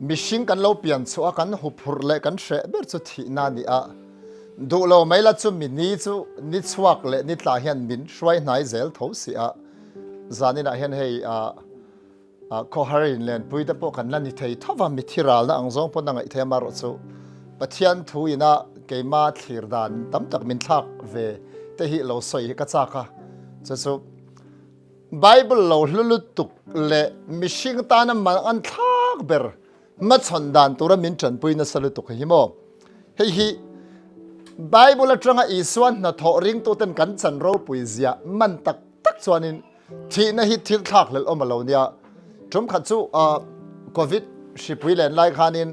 มิชิงกันเราเปลี่ยนชัวกันหุบหุรเล่กันเสะเบิดสุดที่นานี่อะดูเราไม่ละจุมินี่จุนิชวักเล่นิตลาเฮียนมินช่วยนายเซลทศสิอะจานี่นะเฮียนให้โคฮารินเลนปุยตะปกันนั่นนี่เททว่ามิทิรัลนะอังซองพนังไอเทมารสุปะเทียนทุยนะเกมาทิรดานตั้มตักมินทักเวแต่ฮิเราสวยกระจากะจะสุไบเบิลเราลุตุกเล่มิชิงตานะมันอันทักเบอร์มาชนดานตัวมินจันปุยนะสลุตุกฮิโมเฮฮิไบเบิลตรังอิสวนนะทอริงตัวเต็นกันจันเราปุยเสียมันตักส่วนนินที่นะฮิทิลทักเล่อมาเราเนี่ยจุ่มขัดสู้โควิดสิบวิเลนไลค์ขานิน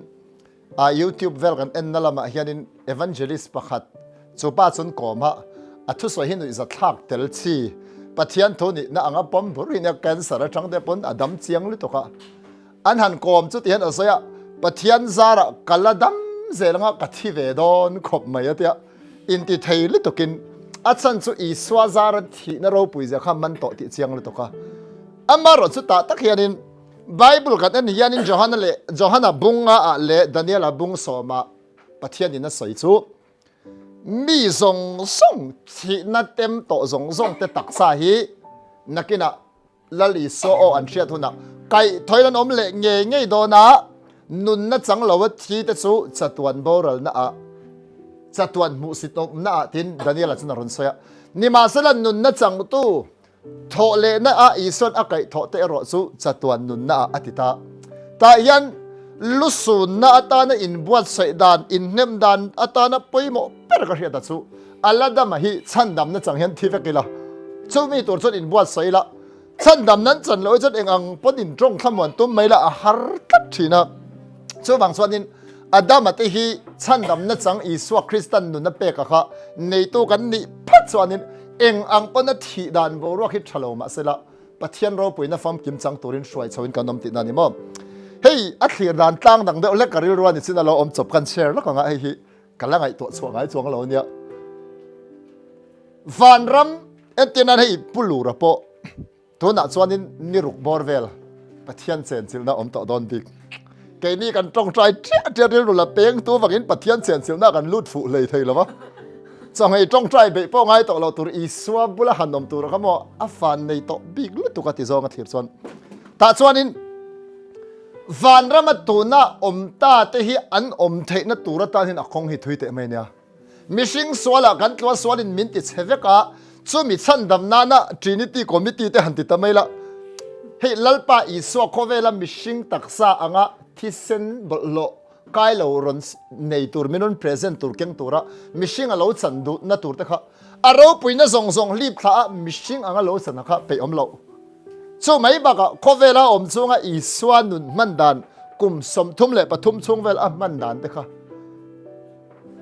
YouTube เวลกันเอ็นนั่นละมาเฮียนิน evangelist ประคัดจูป้าจนก่อมาทุสวยหินอิสระทักเตลชีปะเทียนทุนี่น่าอ่างปอมบริเนแคนเซอร์จังเดปนอดัมเจียงลิตุกะอันหันกอมจุดเห็นอะไรอะปะเทียนซาระกัลดัมเซลงะกัทิเวดอนขบไม่เตียอินติเทลิตุกินอัศนสุอิสวาซาระที่นเราปุยจะข้ามมันโตติเจียงลิตุกะอันมารถสุดตาตักเฮียนินไบเบิลกันเฮียนินโจฮันเลโจฮันบุงอาเลดานิเอลบุงโซมาปะเทียนนินสวยจูมีส่งที่นั่นเต็มโตส่งแต่ตักสาฮีนักกินะลลิโซโออันเชียทุนักไก่ถอยลันอมเละngeiโดนะนุนนัดจังเราว่าที่เตสูจัตวันโบราณนะจัตวันมุสิตนนะทินดานิเอลจันนรุนเสียนิมาสลันนุนนัดจังตู้โถเลนะอีส่วนไก่โถเตอรสูจัตวันนุนนะอติตาแต่ยันลุสุนนะตานะอินบวชใส่ดานอินเนมดานตานะปุยโมเปรกเรียดัสูอัลลาดามาฮีฉันดำนะจังเห็นที่เฟกิละชูมีตัวจนอินบวชใส่ละฉันดำนั้นจันเลยจนเองอังปนินตรงขมวนตุ้มไม่ละฮาร์ตัดทีนะชูบางส่วนนินอดามาที่ฮีฉันดำนั้นจังอิสวาคริสตันนุนเปกะค่ะในตัวกันนี่พัดส่วนนินเองอังปนทีดานบรัวคิดฉลองมาเสละปะเทียนเราปุยนะฟังกิมจังตัวรินช่วยชวินกันนำติดนันนี่มั้งเฮ้ยอัดเขียนด่านตั้งดังเดียวเล็กกระริรัวนี่สินะเราอมจบกันแชร์แล้วก็ไงเฮ้ยกันแล้วไงตัวสวงไงสวงเราเนี่ยฟันรำเอ็นตีนั้นให้ปุลูระโปตัวนักส่วนนี้นิรุกบอร์เวลปะเทียนเซนซิลนะอมต่อดอนดิกเกนี่กันตรงใจเทียเรียรุละเป้งตัวฝั่งนี้ปะเทียนเซนซิลน่ากันลุดฝุ่เลยเทหรอวะจังให้ตรงใจไปป้องไงต่อเราตัวอีสวบุละหันนมตัวเราเขาบอกอัฟฟันในต่อบิ๊กลุดตัวกันที่ซองกันที่ส่วนแต่ส่วนนี้ฟันรำมาตัวน่ะอมตาเตหิอันอมเทน่ะตัวรัตาหินอคงหิทุยเตไม่เนี่ยมิชิงสวละกันตัวสวลินมินติเซเวกะซูมิชันดำนานะทรินิตี้คอมมิตี้เตหันติตไม่ละเฮ้ลัลปาอิสวะโคเวลามิชิงตักษาอ่ะที่เซนบลโลกายเรารอนในตัวมินุนเพรสเซนต์ตัวเก่งตัวละมิชิงเราสันดูน่ะตัวเตค่ะเราปุยน่ะส่งรีบข้ามิชิงเราสันนะคะไปอมเราช่วงไม่บักโคเวลาอมช่วงอิสวานุนมันดานกุมสมทุ่มเล่ปทุมช่วงเวลามันดานเด็กค่ะ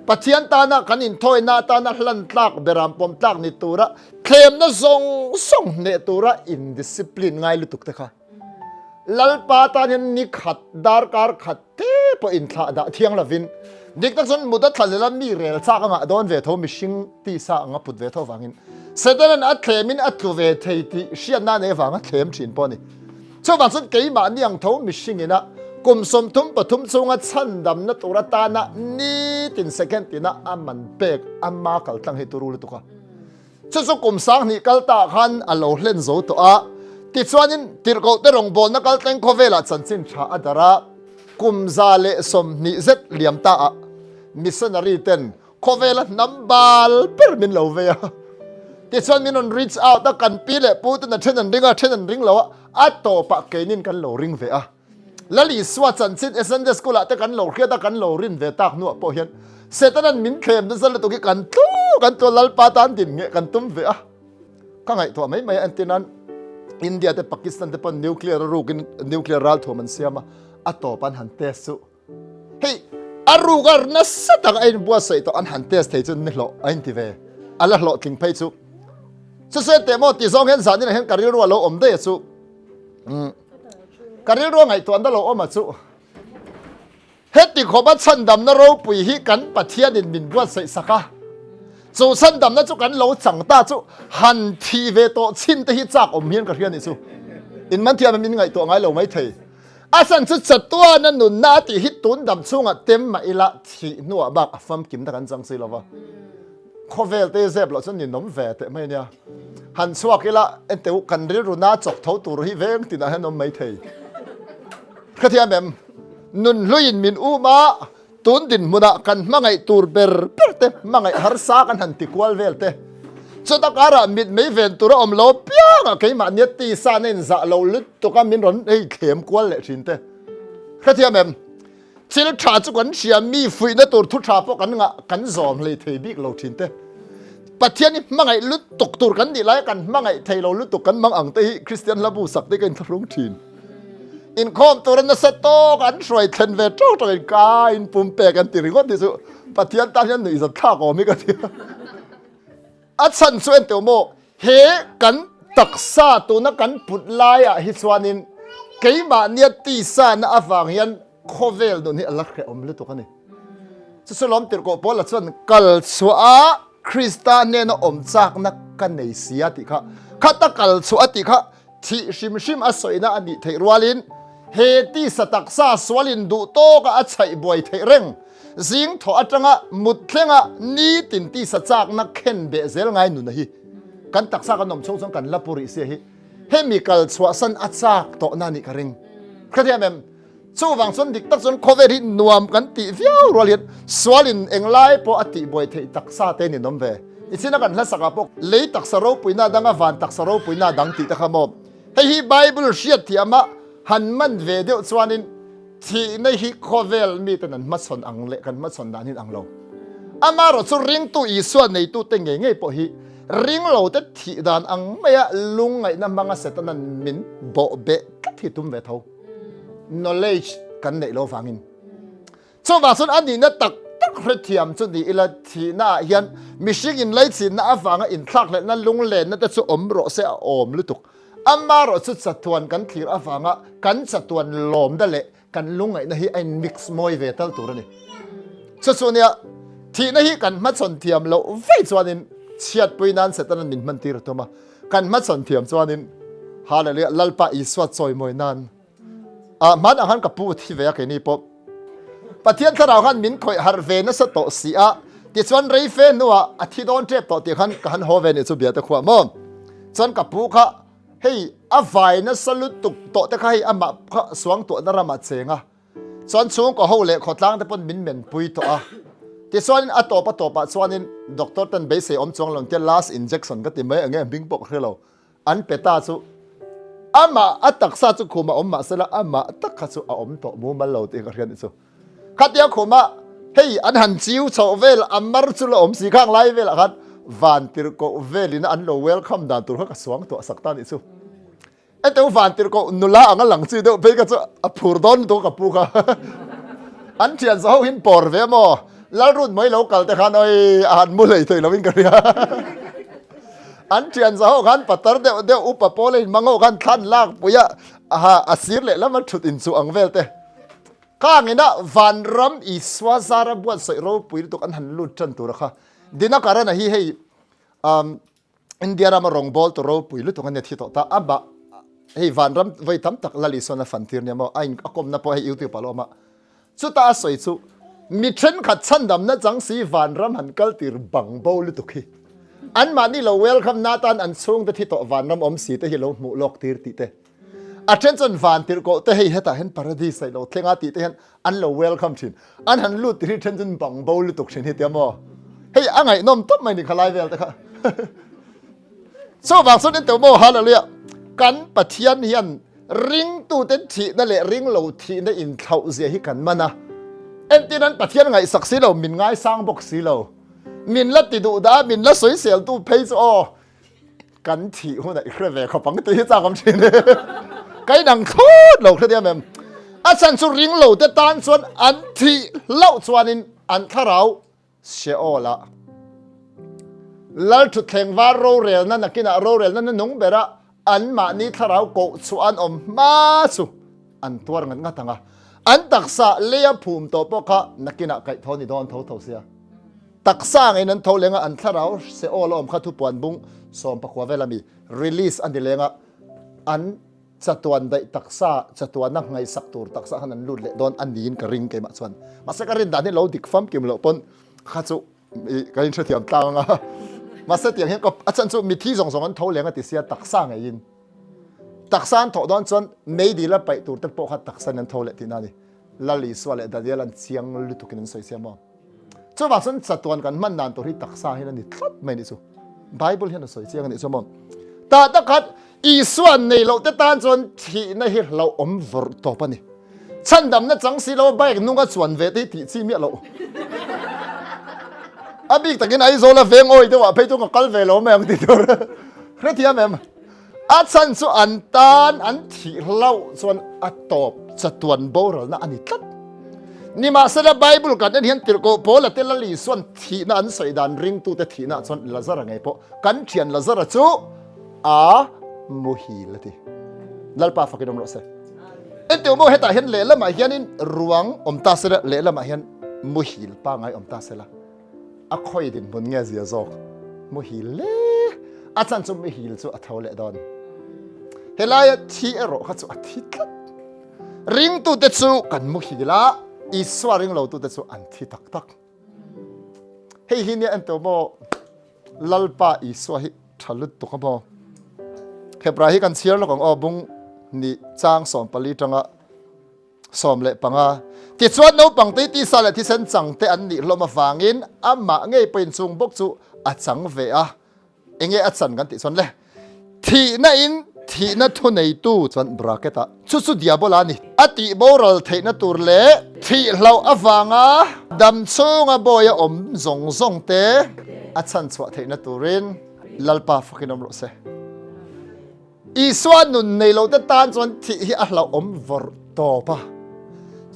ปะเทียนตานะกันอินทอยนาตานะหลันตักเบรามปมตักนิตัวระเคลมนะส่งเนตัวระอินดิสซิปลินไงลุตุกเด็กค่ะลัลปาตาเนี่ยนิขัดดาร์การขัดเตปอินทาดาเทียงละวินดิกตักส่วนมุดทัลเลลมีเรลซากงะโดนเวทมิชิงตีสางะพุดเวทวางินเสด็จนั้นอัดเคมินอัดตัวเวทีที่เชียนนั่นเองฟังอัดเคมชินปอนี่ช่วงวันสุดเกี่ยมานี่ยังท้องมิชิงนะกุมสมทุมปทุมทรงอัดชันดำนัดอุรตานะนี่ตินเซคันตินะอามันเบกอามาคัลตั้งให้ตัวรู้เลยตุกะช่วงกุมสังนี่คัลตาขันอัลโลเล่นโซตัวติดส่วนนี้ติดกูเตรงบอลนักคัลตังโคเวลาสันสินชาอัดระกุมซาเลสมนิเซตเลียมตามิสนารีเตนโคเวลานับบาลเปอร์มินเลวเวียที่ส่วนมินน reach out ตะกันปีเล่พูดนั่นเช่นนั้นริงแล้วอัตโตปะเกนินกันโลริงเวียแล้วลิสวาจันซินเอเซนเดสกุลาตะกันโลเคียตะกันโลรินเวตักนัวพอเห็นเสร็จนั้นมินเคลมนั่นสละตุกิกันตัวลัลปาตันดินเงกันตุ้มเวียข้างไงตัวไม่อันที่นั้นอินเดียแต่ปากีสถานแต่ปนนิวเคลียร์รูกินนิวเคลียร์รัลทัวมันเสียมาอัตโตปันหันเตสุเฮ้ยอารูการนัสตังไอ้บัวใส่ตัวอันหันเตสเทจนนี่โลไอ้ที่เวอัลละโลทิ้งไปสุสุดเต็มที่สองเห็นสารนี่เห็นการิรัวเราอมได้สุการิรัวไงตัวนั้นเราอมมาสุเฮ็ดที่ขบัดสันดำนั้นเราปุยหิกันปัทเทียนินบินบัวใส่สักสุสันดำนั้นจุกันเราจังตาสุหันทีเวโตชินเตหิจากอมเฮียนการเฮียนนี่สุอินมันเทียมันมีไงตัวไงเราไม่เท อาสันสุดสัตว์นั้นนุนนาติฮิตตุนดำช่วงเต็มมาอีละที่นัวบักฟัมกิมตะกันจังสิละวะข้อเวลเตเซบเราจะนินน้ำเวทไม่เนี่ยหันสวกอีละเอ็นเตวกันริรุนาจกเท้าตัวริเวงติดอะไรน้ำไม่เทยข้าที่แบบนุนลุยมินอูมาตุนดินมุนากันมังไงตูร์เบอร์เปิดเตมังไงฮาร์ซากันหันติกวลเวลเตสุดท้ายการมิดไม่เวนตัวอมโลเปียงkeimahniตีสานเองจะเราลุดตัวกันมินร้อนเข้มกวลเลยชินเตข้าที่แบบชิลชาจุกันเชียมีฟุยนั่นตัวทุชาพวกกันงะกันจอมเลยเทบิกเราชินเตปัจเจียนี่มังไงลุดตกตัวกันดีไรกันมังไงเทเราลุดตกกันมังอังเตยคริสเตียนละบูสักได้กันทั้งทีนอินคอมตัวนั้นสตอกันช่วยเทนเวทตัวตัวกาอินปุ่มเปกันตีริกอนที่สุปัจเจียนตอนนี้หนุ่ยจะท่าก็ไม่กันที่อัศนส่วนเตียวโมเฮกันตักซาตัวนักกันปุดลายฮิสวานินkeimahniตีสานavanginโคเวลโดนนี่อัลลักเขอมลุตัวกันนี่สุดล้อมติดกับพอละส่วนกัลสัวคริสตาเนี่ยนะอมจากนักกันในเสียติค่ะข้าตะกัลสัวติค่ะที่ชิมอสอยนะอันนี้เทรวาลินเฮติสตักซาสวลินดูโตก็อัจฉริบวยเทเร่งจิงถอดจังะมุดเลงะนี่ตินตีสจากนักเข็นเบเซลไงนุนนะฮีกันตักซากันนมชงกันละปุริเสียฮีเฮมิกัลสัวสันอัจฉริโตนานิกริงคดีแบบสู้วังส่วนดิกตักส่วนโคเวรินนวมกันตีฟิวรัวเลียนสวลินเองไล่พออติบวยเทตักซาเตนินนมเวอิสินักันละสักปกเลยตักสโรปุยนาดังวันตักสโรปุยนาดังติตะขมอบเฮ้ยไบเบิลเชียที่อามาหันมันเวเดียวสวนินที่ในฮิโคเวลมีแต่นั้นมัดสนอังเละกันมัดสนดานินอังโลอามารสุริงตุอีส่วนในตุเต็งเงยปะฮิริงโลเตที่ดานอังไม่อะลุงไงนั่นบางเสตนั้นมินโบเบกัที่ตุ้มเวทเอาknowledge กันในโลกฟังอินส่วนว่าส่วนอันนี้นะตักคริเทียมส่วนนี้อิละทีน่ายันมิชิกินไลท์สินน่าฟังอินทักเลยนั่นลุงเล่นนั่นแต่ส่วนอมรสเสียอมลุตุกอามาโรสุดสะทวนกันทีอาฟังกันสะทวนลมได้เลยกันลุงไงนะฮีไอ้มิกซ์มอยเวทัลตัวนี้ส่วนเนี้ยที่นะฮีกันมัดสนเทียมเราไฟส่วนนี้เชียดปุยนันเสร็จนั้นมินมันตีรตัวมากันมัดสนเทียมส่วนนี้ฮาเลลูยาลัลปะอิสวัดซอยมวยนันมันอาหารกับปูที่เวียกันนี่ปะปะเทียนถ้าเราหันมินคอยฮาร์เวนสโตสีอะที่ส่วนไรเฟนนัวอาทิตย์โดนเจ็บต่อที่หันฮอเวนสุบียตะขวามอนส่วนกับปูค่ะเฮ้ยอาไฟนั่นสลุดตุกโตแต่ใครอามาพระสวงตัวนั่นรามาเซงอ่ะส่วนสูงก็หัวเละขดล้างแต่ปนมินเหม็นปุยตัวที่ส่วนอัตโตปะส่วนนี้ด็อกเตอร์ตันเบสเซอมจงลงเจ้า last injection ก็ติดไม่เงี้ยบิงปกเรื่องเราอันเปตาสุอามาอัตตักซาจุคุมาอมมาเสละอามาอัตตักสุอาอมโตมูมาเหลาตีกันนี่สุขัดเดียวคุมาเฮ้ยอันหันจิวโชเวลอัมมาร์จุลอมสีข้างไล่เวลกันวันติรโกเวลินอันโลเวลคัมดานตัวเขาสวงตัวสักตานี่สุไอ้ตัววันติรโกนุลาอันหลังซีเดียวไปกันสุอภูร์ดอนตัวกับปูค่ะอันเทียนสาวหินปอร์เวมอแล้วรุ่นไม่โลกัลแต่ขันไอ้อาหารมุเลยตัวเราวิ่งกันเนี่ยอันเทียนสาวขันปัตตาเดียวอุปโภคเลยมังโง่ขันท่านลากปุยะอาศิรเลยแล้วมันชุดอินสุอังเวลเตข้างนี้นะวันรำอิสวาซาระบวชใส่รูปุยตุกอันหันลุดจันตัวนะคะดินักการนะให้อินเดียรามารองบอลตัวรูปุยลุตุกันเนี่ยที่ต่อตาอับบะให้วันรำไว้ทำตักลลิสอนฟันทีเนี่ยมาไอ้อากมนับให้ยูทูบปาโลมาสุดท้ายสวยสุมีเทรนขัดชันดำนะจังสีวันรำหันกัลติรบังบอลลุตุกีอันมานี่เราเวลคัมนาตันอันสูงแต่ที่ต่อวันรำอมสีแต่ที่เราหมู่โลกตีร์ติเตอาเช่นจนวันติร์โกแต่ให้เหตุเห็นปาราดีไซเราเทงาติเตเห็นอันเราเวลคัมชินอันหันลุดที่เช่นจนบังบอลลุตุกชินเหตุมอเฮ้ยอังไงน้อมต้มไม่นี่ขลายเวลแต่ค่ะโซ่บางส่วนนี้เตัวโมฮาเลลูยากันปะเทียนเฮียนริงตูเต็นทีนั่นแหละริงเหลาทีนั่นอินเท่าเสียให้กันมันนะเอ็นที่นั้นปะเทียนไงสักสีเรามินง่ายสร้างบกสีเรามินละติดูดามินละสวยเสียตู้เพย์โอกันทีหัวไหนเครื่องแหวกเขาปังตีจ้าคำชินไก่ดังโคตรเราเครื่องเดียวแม่อาจารย์สุริงเหลาแต่ตานส่วนอันที่เล่าส่วนนินอันข้าเราเสียโอละแล้วถุดแข่งว่าโรเรลนั่นนักกินอะโรเรลนั่นนุ่งเบระอันมานี้ถ้าเราโกส่วนอมมาสุอันตัวงันงัดทังอ่ะอันตักษะเลี้ยภูมิตัวพวกเขานักกินอะไก่ทอนี่โดนเท่าเสียตักษะไงนั้นเท่าเลงอันถ้าเราเสียโอละอมข้าทุบปวนบุ้งสอมปะขวาเวลามี release อันเดียเลงอัน จะตัวได้ตักษาจะตัวนักไงสักตัวตักษาขนาดลุ่นเละโดนอันนี้นกระริงเคยมาส่วนมาสักกระริงด่านนี้เราดิกฟัมกิมเราปนข้าจุกระริงเฉียมตางอ่ะมาสักเตียงเห็นก็อาจารย์จุมีที่ส่งกันเท่าเลี้ยงติเสียตักษาไงยินตักษาถอดโดนส่วนไม่ดีแล้วไปตัวแต่พวกเขาตักษานั้นเท่าเละที่นั่นนี่ลาลิสวาเละแต่เดี๋ยวลันเสียงลุตุกินสวยเสียมั้งส่วนว่าส่วนจะตัวกันมันนานตัวที่ตักษาให้นั่นนี่ทัดไม่นี่สุไบเบิลเห็นสวยเสียงนี่สมองแต่ถ้าขัดอีส่วนในเราจะตานส่วนที่ในเราอมวรต่อไปนี่ฉันดำนั่นจังสิเราใบนุ่งก็ส่วนเวทีที่ซีเมียเราอาบิกตะกินไอโซลาเฟงโอ้ยตัวว่าไปจุกกัลเวลแม่งติดตัวเรื่องที่แม่อาฉันส่วนอันตานอันที่เราส่วนอัตตบจะตัวโบราณอันนี้ตัดนี่มาสระไบเบิลกันนั่นเห็นติดโกโปละเตลลีส่วนที่นั่นใส่ดานริงตูแต่ที่นั่นส่วนลาซาระไงโปกันเทียนลาซาระจูmuhil ti lalpa fakinom lo se ente mo heta hen le lama hianin ruang omta sera le lama hian muhil pa ngai omta sela a khoi din bun nge zia zok muhil le a chan chu muhil chu a thole don helaya thi ero kha chu a thi tlat ring tu te chu kan muhila iswa ring lo tu te chu an thi tak tak hei hinia ente mo lalpa iswa hi thalut tu ka bo Hebrahi kan siar lo kong obung ni chang som pali tanga som le panga ti chuan no pang te ti sala ti sen chang te an ni lo ma avangin ama ngei pen chung bok chu a chang ve a enge a chan kan ti chon le thihna in thihna thu nei tu chon bracket a chu chu diabola ni ati boral theihna tur le thi hlau avanga dam chunga boya om zong zong te a chan chwa theihna turin lalpa fakinom lo se Isua nun nei lo te tan chuan thi hi a hlau om vor to pa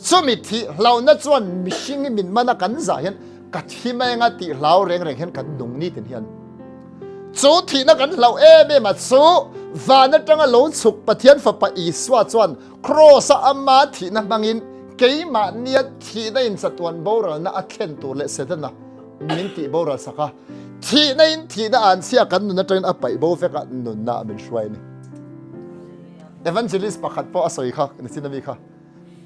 chumi thi hlau na chuan mihing min mana kan za hian ka thi mai nga ti hlau reng reng hian kan dung ni tin hian chu thi na kan hlau em ma chu vana tanga lo chuk pathian fa pa Isua chuan cross amma thi na mangin keimahni thi na in chatuan boral na a thlen tur le sedana min ti boral saka thi na in thi na an sia kan nun na train a pai bo fe ka nun na min shwai ni evangelist pakhat po asoi kha ni sinami kha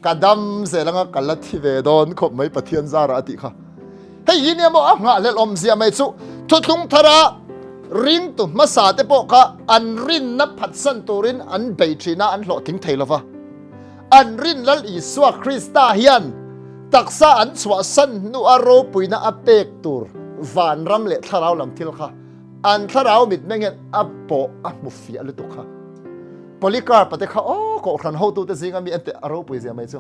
kadam zelanga kalati ve don khop mai pathian zara ati kha hei hinia mo a nga lel om zia mai chu Thuthlung thara Ringtu hmasa te po kha an rin na phat san turin an beitrina an hlo ting thei lova an rin lal Isua Krista hian taksa an chwa san Nun Ropui na apek tur van ram le tharau lam thil kha an tharau mit mengen apo a mufi alu tu kha Polikar pate kha ko khan ho tu te zinga mi ente Ropui zia mai chu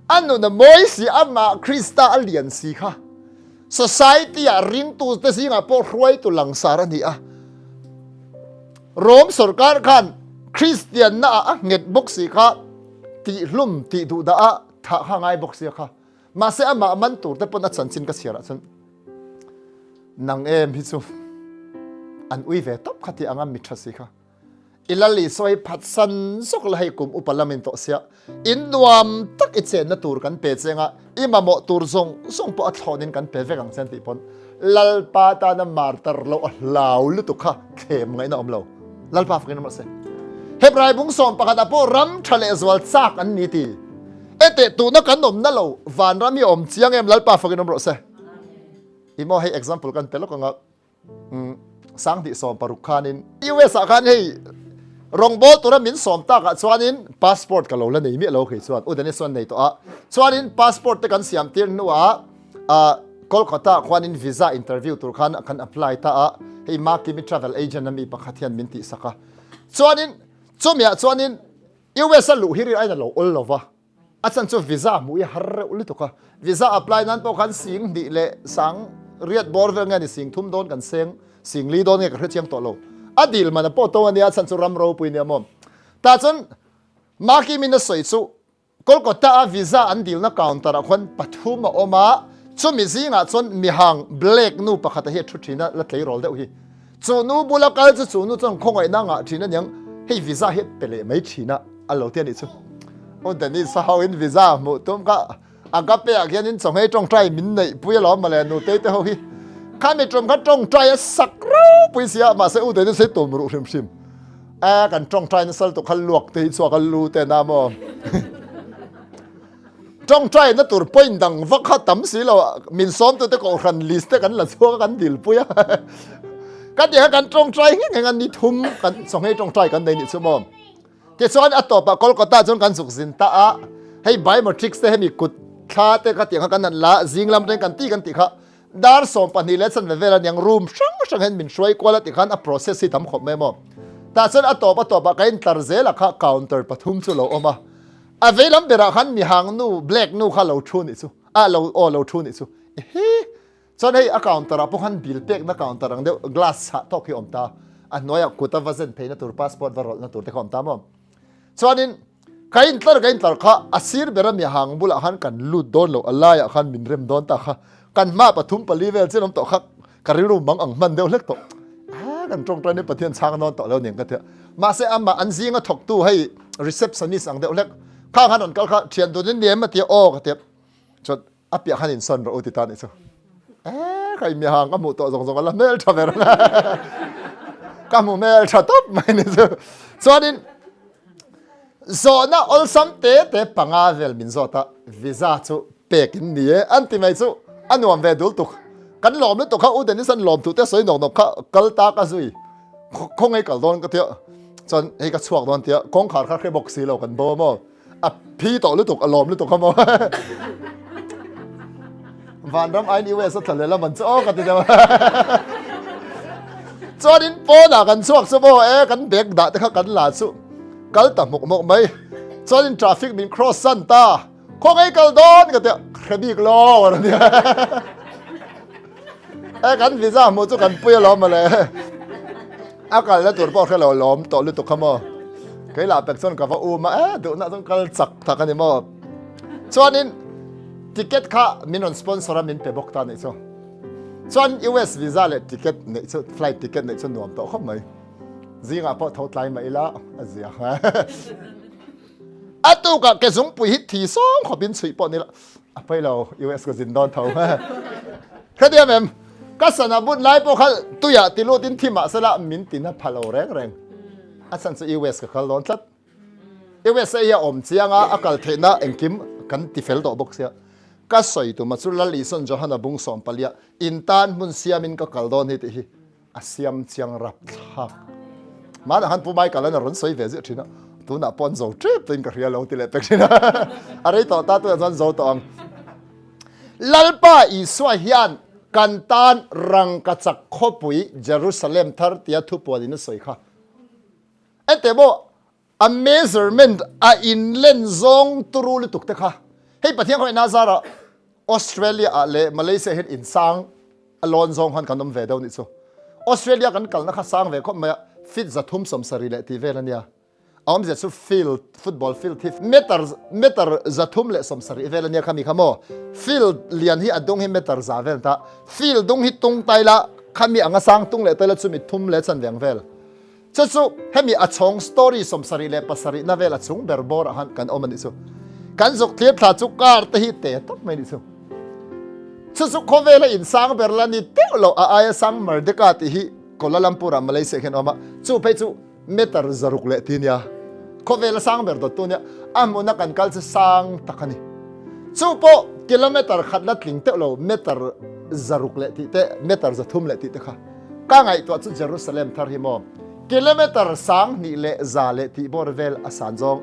anu na moi si ama Krista alian si kha society a Ringtu te zinga po hruai tu langsara ni a Rom sarkar khan Christian na a nget box si kha ti hlum ti du da a tha hangai box si kha ma se ama man tur te pon a chanchin ka siara chan nang em hi chu an ui ve top khati anga mitra si kha ilali soi phat san sok lai kum upalamento sia innuam tak ichen na tur kan pe chenga imamo tur zong zong po athlonin kan pe vekang chen ti pon lalpa ta na martar lo law lu tu kha them ngai na om lo lalpa fkin ma se hebrai bung som pakata po ram thale zwal chak an ni ti ete tu na kan nom na lo van rami om chiang em lalpa fkin ro se imo hey example kan pelo kanga sang di som parukhanin us khan hey rong bol tura min som ta ka chuanin passport ka lo la nei mi lo khei chuan udani son nei to a chuanin passport te kan siam tir nuwa kolkata khwanin visa interview tur khan kan apply ta a hei marketing travel agent ami pakhathian min ti saka chuanin chumia chuanin us lu hiri aina lo ol lova achan chu visa mu ya har ul to ka visa apply nan to khan sing di le sang riat bor ve ngani sing thum don kan seng sing li don nge ka hriam to lo adil mana po to ania chan chu ram ro pui ne mom ta chon maki min na soi chu kolkata a visa an dil na counter a khon pathum oma chumi zinga chon mi hang black nu pakhata he thu thina la tlei rol de hi chu nu bula kal chu nu chong khongai na nga thina nyang hei visa he pele mai thina alo te ni chu o dani sa how in visa mu tum ka agape again in chong hei tong try min nei pui lo ma le nu te te ho hi kami trom kha tong try a sakro puisia ma se u de se tom ru hrim hrim กันจงใจนั่นสลตุขันลวกตีสวกันลูเตนามอจงใจนั่นตัวpointดังวักขัดตั้มสิเรามินซ้อมตัวเตะก็รันลิสต์กันละชัวกันดิลปุยกันเดี๋ยวกันจงใจงั้นนี่ทุ่มกันส่งให้จงใจกันในนี่ชั่วโมงเกี่ยวกับอัตโตปะกอลกตาจนกันสุขสินตาให้ไบโอทริกส์ให้มีกุดข้าเตะกันเตียงกันนั่นละจิงลำเรื่องกันตีกันติค่ะดาร์สอมปันนี่เลสันเวลายังรูมช่างเห็นมินช่วยกว่าละติขันอ่ะ process ที่ทำขบไม่หมดแต่ส่วนอัตโตปะตัวปะกันตัดเซละค่ะ counter ปะทุ่มสุโลออกมาเวลาเบราขันมีหางนู black นูข้าเราชูนิสุเราชูนิสุเฮ้ส่วนให้ counter พวกขันบิลเป๊กนะ counter รังเดียว glass ฮะทอกที่อมตาอันน้อยกุตวัซนเพย์นะตัว passport วารอดนะตัวเด็กอมตามอมส่วนนี้กันตัดค่ะอาศิรเบรามีหางบุลขันกันลุดโดนเราอะไรขันมินเริ่มโดนตาค่ะกันมาปฐุมปลีเวลเจ้าน้ำตกค่ะการิรูมังอังมันเดียวเล็กตกกันตรงนี้ประเทศช้างนอนตกแล้วเนี่ยกันเถอะมาเสียอามาอันซีงก็ถกตู้ให้ receptionist อังเดียวเล็กข้างถนนก็ค่ะเทียนตัวนี้เนี่ยมาเที่ยวโอ้กันเถอะจนอัปยาขันอินซันเราอุติตานี่สิใครมีหางก็หมู่ตัวส่งกันละเมลชอบแบบนั้นก็หมู่เมลชอบตบไม่เนี่ยสิส่วนนี้โซน่าอลซัมเตะปังอาเวลมินโซตาวิซาจูเปกินนี่อันที่ไม่จูอันนู้นเวดูตุกกันหลอมเลยตุกเขาอุดนี่สันหลอมตุกแต่สวยหนกเขากัลตากระซุยคงให้กัลโดนก็เถอะจนให้กระชวกโดนเถอะคงขาดแค่บอกสีเรากันบ่มั้งอ่ะพี่ต่อหรือตุกหลอมหรือตุกเขามั้งวันรำไอ้นี่เวสต์เลยแล้วมันจะออกกันทีเดียวจนอินโฟน่ะกันชวกสมอกันเบรกด่าแต่เขากันหลาสุกัลตาหมกไหมจนอินทราฟิกมินครอสซันตาคงให้กัลโดนก็เถอะแค่บีกล้อวันนี้กันวีซ่าหมดจุกันปุยล้อมมาเลยอาการแล้วตัวพ่อแค่เราล้อมต่อหรือตกขโมยเคยหลับเป็กส่วนกับว่ามาดูน่าต้องการสักทักกันนี่มั้งส่วนนี้ติเกตค่ะมินอนสปอนเซอร์มินเปบอกตานี่ส่วน US วีซ่าเลยติเกตนี่ส่วนไฟล์ติเกตนี่ส่วนหน่วงต่อขโมยziงอ่ะพอท้าทายมาอีละเสียอัตุกะแกส่งปุ๋ยที่สองขอบินสุยปอนี่ละไปเรา US ก็จินดอนเท่าแค่เดียวแม่ก็สนับสนุนไล่พวกเขาตัวอย่างติโลตินที่มาสละมินตินะพาเราแรงอาสันจะ US กับเขาล้นสัด US เสียอมเสียงอ่ะกัลเทน่าเอ็งคิมกันติเฟลต์บอกเสียก็สวยตัวมาสุดละลิสันจะหันบุ้งสอมปลียอินตันมุนเสียมินก็กัลโดนนี่ที่อาเซียมเชียงรับทักมาแต่หันผู้ไม่กันแล้วนะร้อนสวยเวสิทีนะตัวน่ะปอนโซ่ทริปตัวนี้ก็เรียลงที่เล็บทีนะอะไรต่อตาตัวนั้นโซ่ตองลัลป้าอิสวาฮิอันกันตานรังกัจจคบุยเยรูซาเล็มทาร์ติอาทุปวดินสวยค่ะเอเตโบa measurement a in len zong turu lu tuk te kha hei pathian khoi na zara Australia a le Malaysia het in sang alon zong han kanom ve do ni chu Australia kan kal na kha sang ve kho ma fit za thum som sari le ti ve lania am ze chu field football field tif meter za thum le som sari ve lania khami khamo field lian hi adong hi meter za vel ta field dong hi tung tai la khami anga sang tung le tai la chu mi thum le chan veng vel chu he mi a chong story som sari le pasari na vela chung berbor han kan omani chu kan zok tlep tha chu kar te hi te top mai ni chu khovela in sang berlani te lo a aya sang mardeka ti hi Kuala Lumpur Malaysia khen oma chu pe chu meter zaruk le tinya khovela sang ber do tunya amuna kan kal chu sang takani chu po kilometer khatla tling te lo meter zaruk le ti te meter za thum le ti te kha ka ngai to chu Jerusalem thar hi mo kilometer sang ni le za le ti borvel asan zong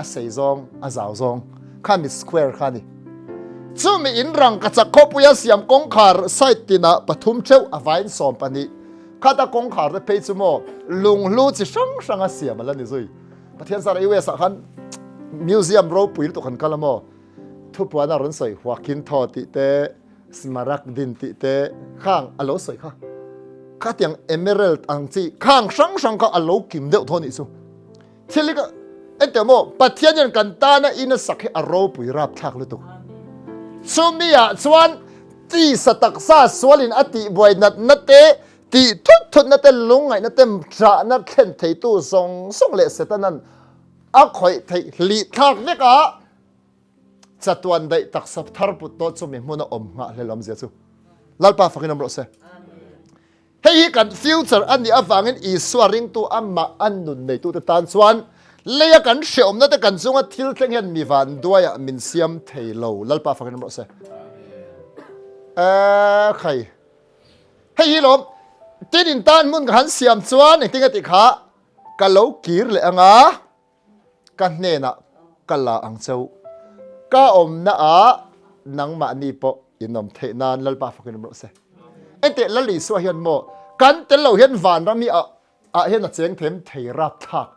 a sei zong a zaw zong khami square khani chumi in rang ka chakho puya siam kong khar site tina pathum cheu avain som pani khata kong khar te pe chu mo lung lu chi sang a siam la ni zui pathian sara US khan museum ro pui to khan kalamo thu puana ron soi wakin tho ti te smarak din ti te khang alo soi khaข้าเตียงเอเมอรัลด์อังจีข้างช่างก็อโลกิมเดียวทนี่สุที่ลิกเอ็นเตโมปัทยายันกันตานะอินสักให้อารมณ์ปุยรับทักลุตุสุมีอะส่วนที่สตักซาสวลินอติบวยนัดเตที่ทุกนัดเตลุงไงนัดเต็มจะนัดเข็นเทตู้ส่งเลสเตนั้นอักคอยเทลีทักเวกะจัตวันได้ตักสับทาร์ปุตโตสุมีมุนอมงะเลลอมเสียสุลัลปาฟังนมรสเซ hei hi kan future an ni avangin Isua Ringtu amma an nun nei tu te tan chuan leia kan hreom na te kan chunga thil thleng hian mi van duaya min siam thei lo lalpa fakin ro se khai hei hi lom tin in tan mun kan siam chuan eng tinga ti kha ka lo kir le anga kan ne na kala ang chau ka om na a nang ma ni po inom the nan lalpa fakin ro se ente lali so hian mo kan tel lo hian van ra mi a hian a cheng them thei rap thak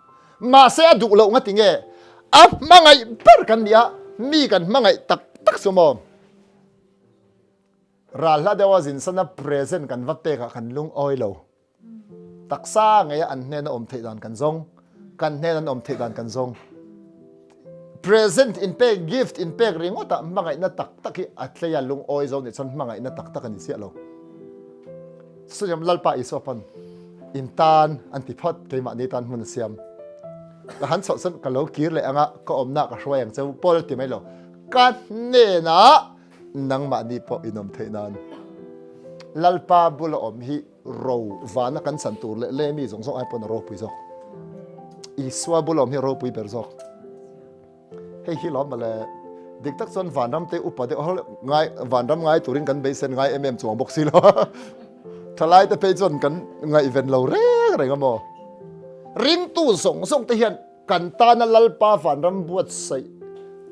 ma se adu lo nga tinge a mangai per kan dia mi kan mangai tak tak sumo ral la dewa zin sana present kan va pe ka kan lung oi lo taksa ngai an hne na om thei dan kan zong kan hne na om thei dan kan zong present in pe gift in pe ringota mangai na tak tak hi atleya lung oi zo ni chon mangai na tak tak ani sia lo so jam lalpa iso pan in tan antiphat keimahni tan mun siam ka han so san ka lo kir le anga ka omna ka hruai ang cheu pol ti mai lo ka ne na nang ma ni po inom theinan lalpa bula om hi ro vana kan san tur le mi zong zong ai pon ro pui zo Isua bula om hi ro pui ber zo hei hi lom male dik tak son van ram te upade hol ngai van ram ngai turin kan beisen ngai chuang box si lo thalai te pe chon kan ngai event lo re ngamo Ringtu song te hian kan ta na lalpa van ram buat sai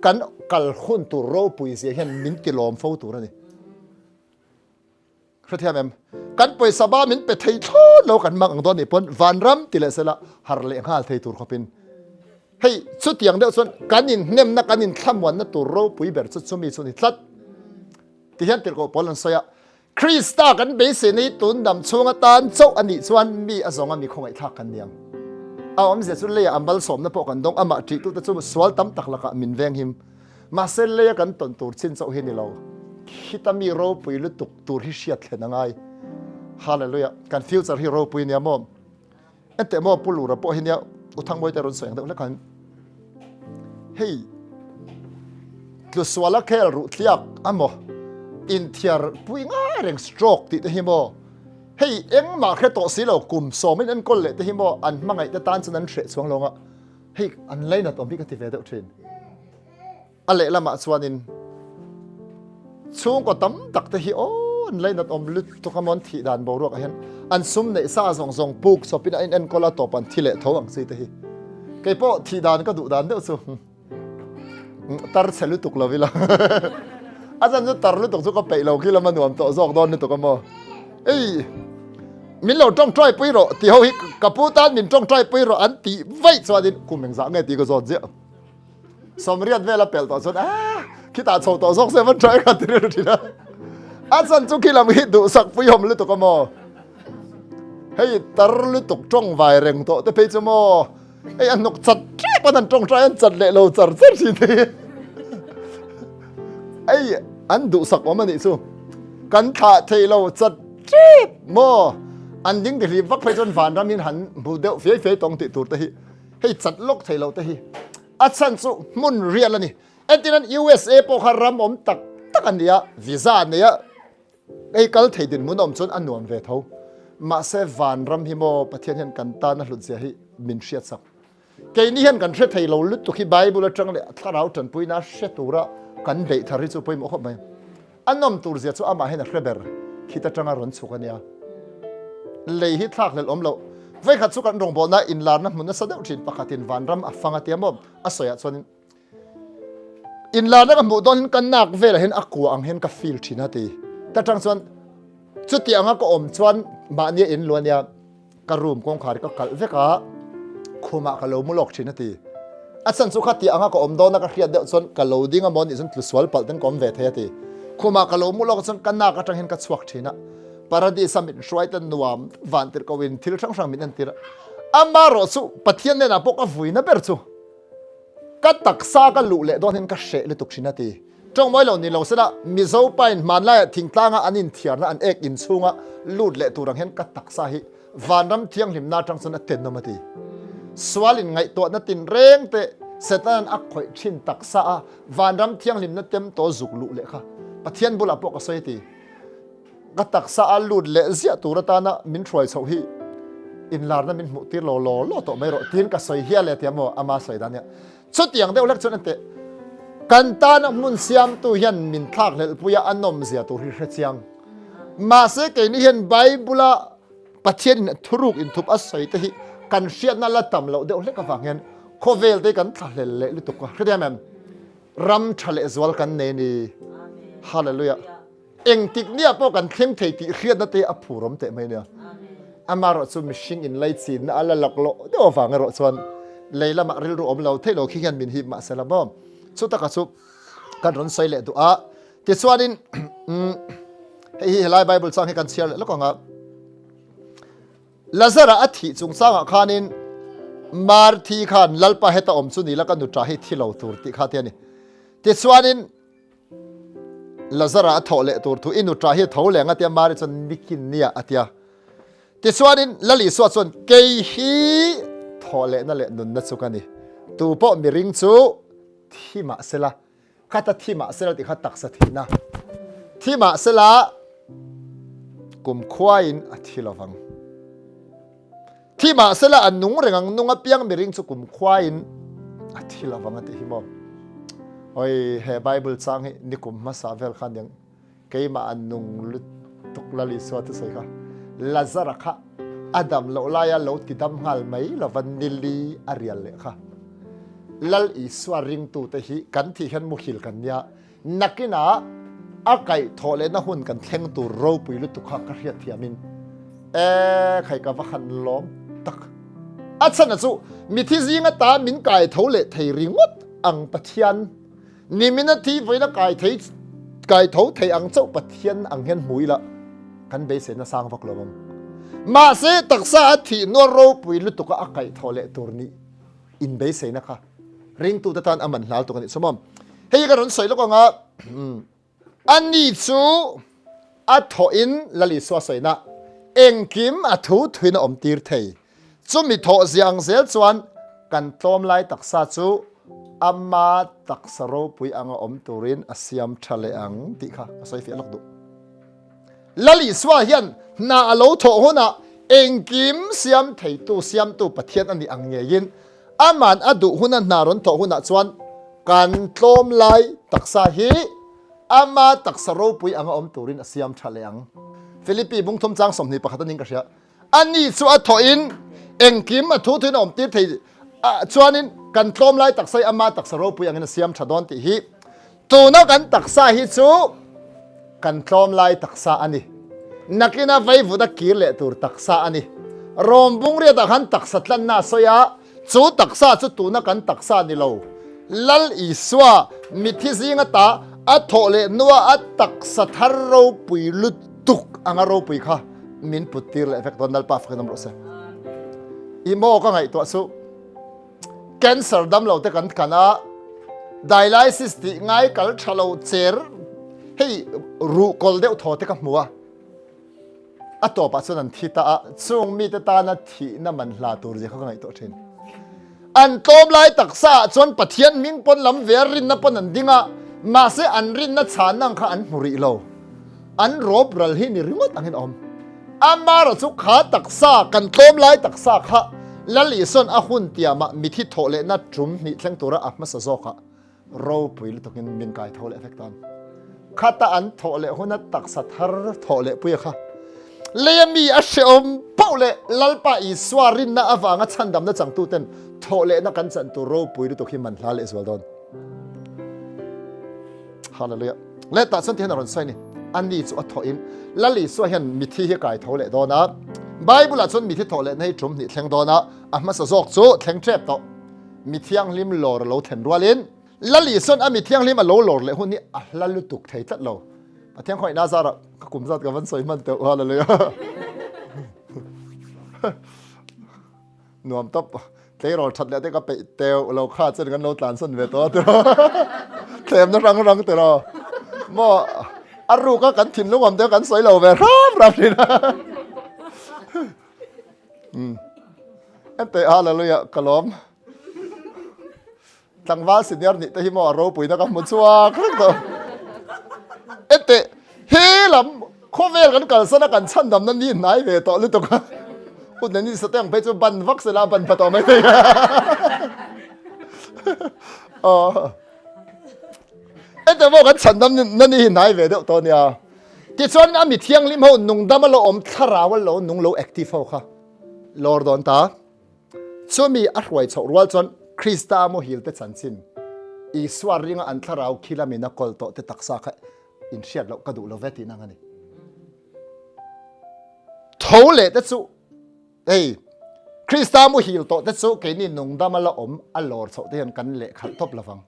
kan kal khun tu ro pui se hian min ti lom fo tu rani khathiam em kan poi saba min pe thei tho lo kan mang ang don ni pon van ram ti le sela har le ngal thei tur khopin hei chu tiang de chon kanin nem na kanin Thlamuanna tu ro pui ber chu chumi chu ni tlat ti hian tir ko polon soya Krista kan be se nei tun dam chunga tan chau ani chuan mi azonga mi khongai thak kan niang awam se chu leia ambal som na po kan dong ama ti tu ta chu swal tam tak laka min veng him ma se leia kan ton tur chin chau hi ni lo hitami ro pui lu tuk tur hi hriat thlen angai hallelujah kan future hi ro pui ni amom ente mo pulu ra po hi nia uthang moi te ron soyang da kan hei tlu swala khel ru thliak amo in thiar pui nga reng stroke ti te himo hei eng ma khe to si lo kum so min an kol le te himo an mangai te tan chan an hre chuang longa hei an leina to bi ka ti ve de thin ale lama chuanin chung ko tam tak te hi o an leina om lut to kamon thi dan bo ro ka hen an sum nei sa zong zong puk so pin an kola to pan thile tho ang si te hi ke po thi dan ka du dan de chu tar chelu tuk lovila azan zo tarlu tok zo ka pe lo khila manuam to zok don ni to ka mo ei min lo tong try pui ro ti ho hi kaputan min tong try pui ro an ti vai chwadin kumeng za nge ti ko zon je somriat vela pel to zon kita chho to zok se man try ka ti ru ti na azan chu khilam hi du sak pui hom lu to ka mo hei tarlu tok tong vai reng to te pe chu mo ei an nok chat tre panan tong try an chat le lo char char si ti ei an du sak om ani chu kan tha thei lo chat trip mo an ding de li vak phai chon van ram in han bu deuh fe fe tong ti tur te hi hei chat lok thei lo te hi a chan chu mun rial ani etinan USA po kharam om tak tak an dia visa ania ei kal thei din mun om chon an nuam ve tho ma se van ram hi mo pathian hen kan ta na hlut zia hi min hriat sak ke ni hen kan hre thei lo lut tu khi bible atang le tharau tan puina hre tura kan dei thari chu poim okho mai anom tur zia chu ama hen a hreber khita tanga ron chukania lei hi thak lel om lo vai khat chu kan rong bo na in lar na mun na sadeu thin pakhatin van ram afanga tiamom asoya chuan in lar na mu don kan nak vel hen akwa ang hen ka feel thina ti ta tang chuan chu ti anga ko om chuan ma ni in luania ka room kong khar ka kal veka khuma ka lo mulok thina ti asan chu khati anga ko om do na ka hriat de chon ka loading amon izun tluswal pal ten kom ve the ti khuma ka lo mulok chon kan na ka tang hen ka chuak thina paradise summit shwaitan nuam vantir ko win thil sang sang min an tira amaro chu pathian ne na pok a vuina ber chu ka taksa ka lu le don hen ka hre le tuk thina ti tong moi lo ni lo sena mi zo pain man la thing tlanga anin thiar na an ek in chunga lut le turang hen ka taksa hi vanram thiang lim na tang chon a ten no mati swalin ngai to na tin reng te setan ak khoi thin taksa a vanram thiang lim na tem to zuk lu le kha pathian bula pok a soi ti กตักสะอาลุดเละเสียตัวตานะมินช่วยสาวฮีอินลาร์นั้นมินหมุตีโลต่อไม่รอตีนกับสอยเฮียเลยเทียมอามาสอยด้านเนี่ยสุดอย่างเดียวเล็กจนนั่นเตะกันตานะมุนเสียมตัวยันมินทักเลยปุยอันนมเสียตัวริเชียงมาเสกนี่เห็นไบเบิลปะเทียนทุรุกอินทุบอัศยที่กันเชียนนั่นละต่ำเราเดี๋ยวเล็กกับฟังเห็นโคเวลได้กันทะเลเละลุตุกว่าคือเดียมรำทะเลสวลกันเนนี่ฮาเลลูยาเองติกเนี่ยพวกกันเข้มเทติเครียดนั่นเตะอภูรมเตะไม่เนี่ยอามารอดซุมิชิงอินไลซีนอัลลักโลเดี๋ยวฟังรอดส่วนเลยละมาเรื่องอมเราเทโลขี้กันบินหิมะเซลบอมสุดท้ายก็สุกันร้อนใส่เละตัวที่ส่วนนี้ให้ไลฟ์ไบเบิลสร้างให้กันเชียร์แล้วก็งับลาซาระอธิจุงสร้างอาคารนี้มาร์ทีขันลัลปะเหตอมสุนีแล้วก็นุตราให้ที่เราตูร์ติข้าเทียนี่ที่ส่วนนี้ลาซาระทอเลตูร์ทูอินุตราให้ทอเลงอาเทียมาริจนมิกินเนียอาเทียที่ส่วนนี้ลลิส่วนเกยฮีทอเลนั่นแหละนุนนัดสุกันนี่ตูปอมีริงซูที่มาเสละข้าตัดที่มาเสละที่ข้าตักสถินะที่มาเสละกุมควายน์อธิลวังที่มาเสละอันนุ่งเริงนุ่งอเปียงมีริงสุกุมควายน์อธิลวังอธิหิมอโอ้ยเฮไบเบิลสร้างให้นิคุมมาสาเวลขันยังเกยมาอันนุ่งลุตุกลลิสวัตสัยค่ะลาซาระค่ะอดัมโลลายาโลติดัมฮัลไม่ลวันนิลีอาริยลเลค่ะลัลอิสวาริงตูเตหิกันที่เห็นมุขิลกันเนี่ยนักกินาอาไก่ทอเลนะหุ่นกันเทงตูโรปุยลุตุข้ากระเทียเทียมินใครกับขันล้อมตักอัศนะสุมิที่จิงตามินไก่ทอเลเทริงวดอังปะเทียนนิมินาทีไว้ละไก่เทอเทอังเจ้าปะเทียนอังเห็นหมุยละกันเบสเซนะสร้างฟักลมมาเสตักษาที่นวโรปุยลุตุข้าอาไก่ทอเลตัวนี้อินเบสเซนะคะริงตูตะตานอามันลาตัวนี้สมมเฮียกันรอนใส่แล้วก็งะอันนี้จูอัฐอินลลิสวาใส่นะเอ็งกิมอัฐุถุยนอมตีร์เทยจุมีโถเสียงเสียจวนกันต้มไล่ตักษาจูอามาตักสโรปุยอังอมตูรินอาเซียมทะเลอังติค่ะใส่เฟียลักดูลลิสวาฮินนาอโลโถหุนะเอ็งกิมเสียมเทยตูเสียมตูปะเทียนอันนี้อังเงินอามันอดุหุนันนารอนโถหุนะจวนกันต้มไล่ตักษาฮีอามาตักสโรปุยอังอมตูรินอาเซียมทะเลอังฟิลิปปีบุ้งทมจังสมนิปะขัดนิงกระเชียอันนี้ชัวทอินเอ็งกิมมาทุถุนอมตีที่ชัวนินกันต้มไล่ตักใส่อามาตักสโรปุยอังอาเซียมชาดอนติฮีตัวนักกันตักษาฮิจูกันต้มไล่ตักษาอันนี้นักน่าไว้วุฒิกีเลตูตักษาอันนี้รวมบุ้งเรียดกันตักสัตลันนาสยาจูตักษาจูตัวนักกันตักษานี่เราลัลอิสวามิทิซิงตาอัฐเลนัวอัตักสัทารโรปุยลุตุกอังโรปุยค่ะมินพุทธิร์เลเฟกตอนนัลปาฟกันน้ำรสอีโมก็ไงตัวสุแคนเซอร์ดำเราแต่กันกันนะไดไลซิสติง่ายกัลชะเราเจอร์ให้รูกอลเดวทอเตกับมัวอัตัวปัจจุบันที่ตาช่วงมีแต่ตานาทีนั่นมันลาตัวเจ้าก็ไงตัวเช่นอันโตมไล่ตักษาจนปะเทียนมิงปนลำเวรินนับปนันดิงะมาเสอันรินนัดสานังข้าอันมุริโลอันรบรัลหินิริงวดอังเห็นอมอามาร์สุขาตักษากันโตมไล่ตักษาข้าลลิส่วนอาหุนเตียมามิทิโถเลนัดจุมนี่เทงตัวระอับมาสะโซข้ารบปุยลุตกินมินกายโถเลเฟกตันข้าตาอันโถเลหุนัดตักษาทาร์โถเลปุยข้าเลียมีอาเชอมเป้าเลลัลปาอิสวารินนาอวางชันดำนัดจังตูเต็นโถเลนักกันจันตัวรบปุยลุตกินมันลาเลสวลดอนฮาเลลูยาและตัดสันเทียนอรันไซนี่อันนี้สุดทอินลลิสวาเห็นมิที่ให้กายโถเลดอนะไบเบิลจนมิที่โถเลในจุ่มนี่แทงดอนะอ่ะมาสะซอกจูแทงเจ็บต่อมิที่ยังลิมโลร์โลเทนรัวลินลลิส่วนอ่ะมิที่ยังลิมโลโลร์เลยหุ่นนี้อ่ะลัลุตุกเทตัดโลอ่ะเที่ยงคอยน่าซาระก็กลุ่มสัตว์กับวันสวยมันเตอฮาเลลูยาหนุ่มต๊อบเตะเราชัดแล้วเตะก็ไปเตะเราฆ่าเส้นกันเราตานส้นเวทตัวเต็มนั่งรังเตะเราหม้ออารูก็กันถิ่นลูกผมเตะกันสวยเราแบบรับนี่นะเตะฮาเลลูยากล้อมตั้งว่าสิเนี่ยนี่แต่ที่หม้อเราปุ๋ยนะครับมุนชัวครั้งตัวเตะเฮล ข้อเวลกันกันสนักกันชั้นดำนั่นนี่ไหนเวต่อหรือตัวกันอุดนี่สเต็งไปจนบันวักเสลาบันปะต่อไม่ได้แต่ว่ากันชั้นดำนั่นนี่ไหนเวเดียวตัวเนี่ยที่ส่วนนั้นมีเที่ยงลิมเขาหนุ่งดำมาเราอมทาราวเราหนุ่งเราแอคทีฟเขาค่ะลอร์ดอนตาส่วนมีอร่อยชอบรัวจนคริสตาโมฮิลเตชันซินอีสวาริงอันทาราวคิลามินักอลโตเตตักษาค่ะอินเชียดเรากระดูเราเวทีนั่งนี่ทูเล่เตสุเฮ้ยคริสตาโมฮิลโตเตสุเกนี่หนุ่งดำมาเราอมอลอร์ชอบเตียนกันเละขัดทบละฟัง